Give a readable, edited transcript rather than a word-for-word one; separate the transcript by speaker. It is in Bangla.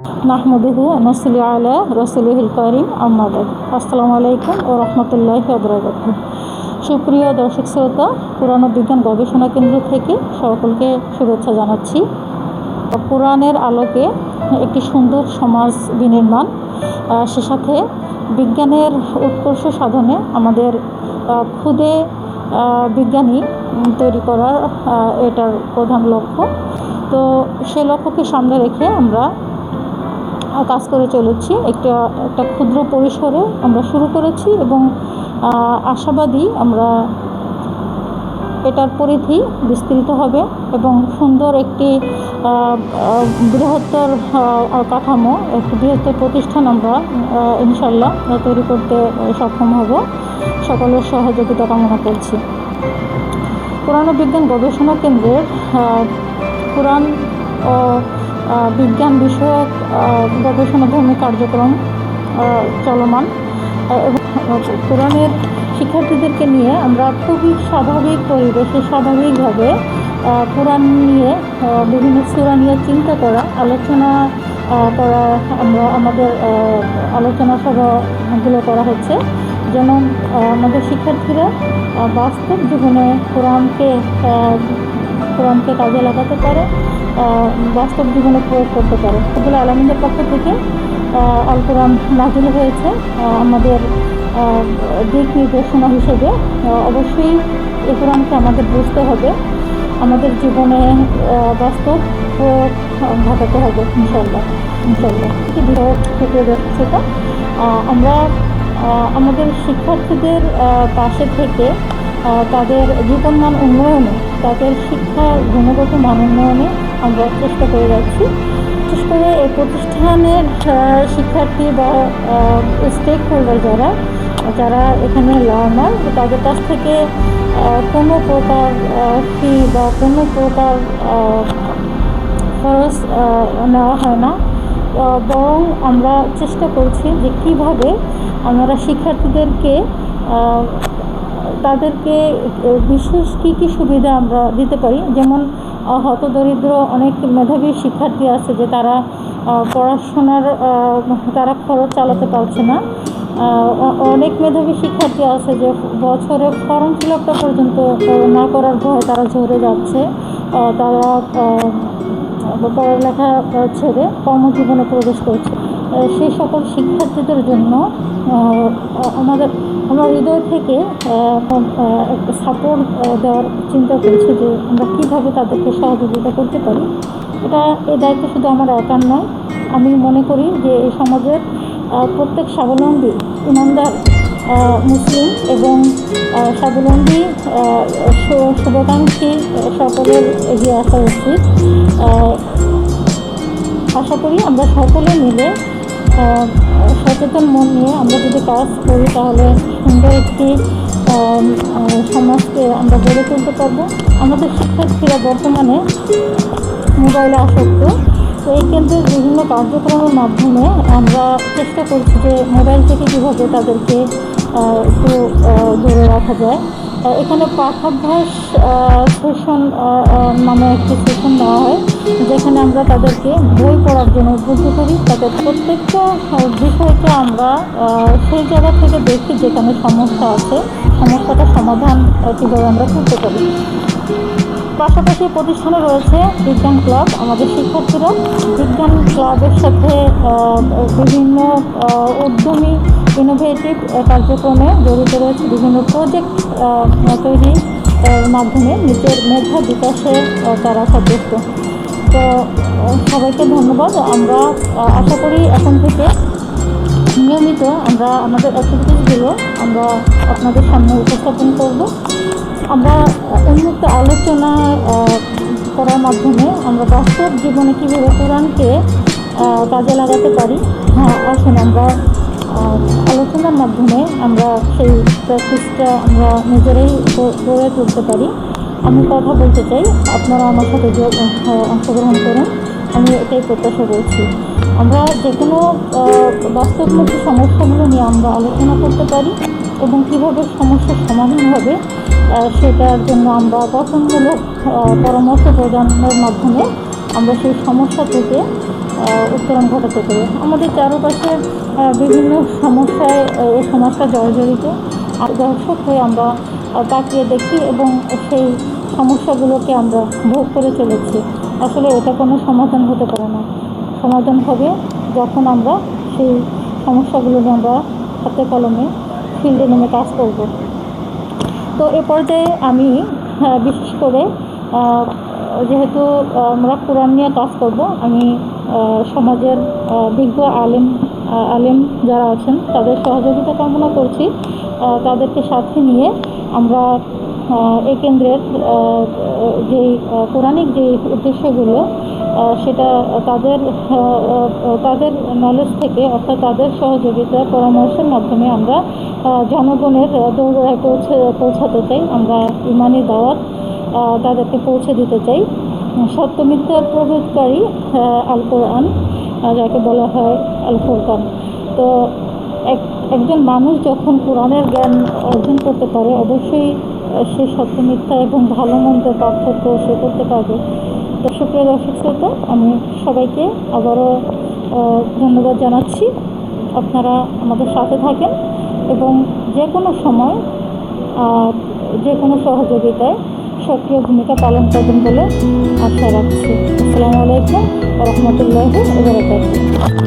Speaker 1: নাহমাদুহু ওয়া নুসাল্লি আলা রাসূলিহিল কারীম আম্মা বাদ। আসসালামু আলাইকুম ওয়া রাহমাতুল্লাহি ওয়া বারাকাতুহু। সুপ্রিয় দর্শক শ্রোতা, কোরআন ও বিজ্ঞান গবেষণা কেন্দ্র থেকে সকলকে শুভেচ্ছা জানাচ্ছি। কোরআনের আলোকে একটি সুন্দর সমাজ বিনির্মাণ, সে সাথে বিজ্ঞানের উৎকর্ষ সাধনে আমাদের খুদে বিজ্ঞানী তৈরি করার এটার প্রধান লক্ষ্য। তো সে লক্ষ্যকে সামনে রেখে আমরা কাজ করে চলেছি। একটা ক্ষুদ্র পরিসরে আমরা শুরু করেছি এবং আশাবাদী আমরা এটার পরিধি বিস্তৃত হবে এবং সুন্দর একটি বৃহত্তর কাঠামো, একটি বৃহত্তর প্রতিষ্ঠান আমরা ইনশাল্লাহ তৈরি করতে সক্ষম হব। সকলের সহযোগিতা কামনা করছি। কোরআন ও বিজ্ঞান গবেষণা কেন্দ্রের কোরআন ও বিজ্ঞান বিষয়ক গবেষণাধর্মী কার্যক্রম চলমান এবং কোরআনের শিক্ষার্থীদেরকে নিয়ে আমরা খুবই স্বাভাবিক পরিবেশে স্বাভাবিকভাবে কোরআন নিয়ে বিভিন্ন সূরা নিয়ে চিন্তা করা, আলোচনা করা, আমরা আমাদের আলোচনা সভাগুলো করা হচ্ছে যেন আমাদের শিক্ষার্থীরা বাস্তব জীবনে কোরআনকে কাজে লাগাতে পারে, বাস্তব জীবনে প্রয়োগ করতে পারে। রব্বুল আলামিনের পক্ষ থেকে আল কোরআন নাযিল হয়েছে আমাদের দিক নির্দেশনা হিসেবে। অবশ্যই এই কোরআনকে আমাদের বুঝতে হবে, আমাদের জীবনে বাস্তব প্রয়োগ ঘটাতে হবে ইনশাল্লাহ। বিভাগ থেকে যাচ্ছে তা আমরা আমাদের শিক্ষার্থীদের পাশে থেকে তাদের জীবনমান উন্নয়নে, তাদের শিক্ষার গুণগত মান উন্নয়নে আমরা চেষ্টা করে যাচ্ছি। বিশেষ করে এই প্রতিষ্ঠানের শিক্ষার্থী বা স্টেক হোল্ডার যারা এখানে লার্নার, তাদের কাছ থেকে কোনো প্রকার ফি বা কোনো প্রকার খরচ নেওয়া হয় না, বরং আমরা চেষ্টা করছি যে কীভাবে আমরা শিক্ষার্থীদেরকে তাদেরকে বিশেষ কী সুবিধা আমরা দিতে পারি। যেমন হতদরিদ্র অনেক মেধাবী শিক্ষার্থী আছে যে তারা পড়াশোনার তারা খরচ চালাতে পারছে না। অনেক মেধাবী শিক্ষার্থী আছে যে বছরে ফর্ম ফিল আপটা পর্যন্ত না করার ভয় তারা ঝরে যাচ্ছে, তারা পড়ালেখা ছেড়ে কর্মজীবনে প্রবেশ করছে। সেই সকল শিক্ষার্থীদের জন্য আমরা হৃদয় থেকে একটা সাপোর্ট দেওয়ার চিন্তা করছি যে আমরা কীভাবে তাদেরকে সহযোগিতা করতে পারি। এই দায়িত্ব শুধু আমার একার নয়। আমি মনে করি যে এই সমাজের প্রত্যেক স্বাবলম্বী ইমানদার মুসলিম এবং স্বাবলম্বী শুভাকাঙ্ক্ষী সকলের এগিয়ে আসা উচিত। আশা করি আমরা সকলে মিলে সচেতন মন নিয়ে আমরা যদি কাজ করি তাহলে সুন্দর একটি সমাজকে আমরা গড়ে তুলতে পারবো। আমাদের শিক্ষার্থীরা বর্তমানে মোবাইলে আসক্ত। তো এই কেন্দ্রের বিভিন্ন কার্যক্রমের মাধ্যমে আমরা চেষ্টা করছি যে মোবাইল থেকে কীভাবে তাদেরকে একটু দূরে রাখা যায়। এখানে পাঠাভ্যাস সেশন নামে একটি সেশন নেওয়া হয়, যেখানে আমরা তাদেরকে বই পড়ার জন্য উদ্বুদ্ধ করি। তাদের প্রত্যেকটা বিষয়কে আমরা সেই জায়গা থেকে দেখি যেখানে সমস্যা আছে, সমস্যাটা সমাধান কীভাবে আমরা করতে পারি। পাশাপাশি প্রতিষ্ঠানে রয়েছে বিজ্ঞান ক্লাব। আমাদের শিক্ষার্থীরা বিজ্ঞান ক্লাবের সাথে বিভিন্ন উদ্যমী ইনোভেটিভ কার্যক্রমে জড়িত রয়েছে। বিভিন্ন প্রজেক্ট তৈরির মাধ্যমে নিজের মেধা বিকাশে তারা সচেষ্ট। তো সবাইকে ধন্যবাদ। আমরা আশা করি এখন থেকে নিয়মিত আমরা আমাদের অ্যাক্টিভিটিসগুলো আমরা আপনাদের সামনে উপস্থাপন করব। আমরা উন্মুক্ত আলোচনা করার মাধ্যমে আমরা বাস্তব জীবনে কীভাবে কোরআনকে কাজে লাগাতে পারি। আসুন আমরা আলোচনার মাধ্যমে আমরা সেই প্র্যাকটিসটা আমরা নিজেরাই গড়ে তুলতে পারি। আমি কথা বলতে চাই, আপনারা আমার সাথে অংশগ্রহণ করুন, আমি এটাই প্রত্যাশা করছি। আমরা যে কোনো বাস্তবমুখী সমস্যাগুলো নিয়ে আমরা আলোচনা করতে পারি এবং কীভাবে সমস্যার সমাধান হবে সেটার জন্য আমরা গঠনমূলক পরামর্শ প্রদানের মাধ্যমে আমরা সেই সমস্যা থেকে উত্তরণ ঘটাতে পারি। আমাদের চারপাশে বিভিন্ন সমস্যায় এই সমাজটা জর্জরিত, আর দর্শক হয়ে আমরা তাকিয়ে দেখি এবং সেই সমস্যাগুলোকে আমরা ভোগ করে চলেছি। আসলে এটা কোনো সমাধান হতে পারে না। সমাধান হবে যখন আমরা সেই সমস্যাগুলো নিয়ে আমরা হাতে কলমে ফিল্ডে নেমে কাজ করব। তো এ পর্যায়ে আমি বিশেষ করে যেহেতু আমরা কোরআন নিয়ে কাজ করব, আমি সমাজের বিজ্ঞ আলেম যারা আছেন তাদের সহযোগিতা কামনা করছি। তাদেরকে সাথে নিয়ে আমরা এই কেন্দ্রের যে কোরআনিক যে উদ্দেশ্যগুলো সেটা তাদের নলেজ থেকে, অর্থাৎ তাদের সহযোগিতা পরামর্শের মাধ্যমে আমরা জনগণের দৌড়ায় পৌঁছাতে চাই। আমরা ইমানি দাওয়াত তাদেরকে পৌঁছে দিতে চাই। সত্য মিথ্যার প্রভেদকারী আল কোরআন, যাকে বলা হয় আল ফুরকান। তো একজন মানুষ যখন কোরআনের জ্ঞান অর্জন করতে পারে, অবশ্যই সে সত্য মিথ্যা এবং ভালো মন্দের পার্থক্য সে করতে পারবে। তো সুপ্রিয় দর্শক শ্রোতা, আমি সবাইকে আবারও ধন্যবাদ জানাচ্ছি। আপনারা আমাদের সাথে থাকেন এবং যে কোনো সময় যে কোনো সহযোগিতায় সক্রিয় ভূমিকা পালন করবেন বলে আশা রাখছি। আসসালামু আলাইকুম ওয়া রাহমাতুল্লাহি ওয়া বারাকাতুহু।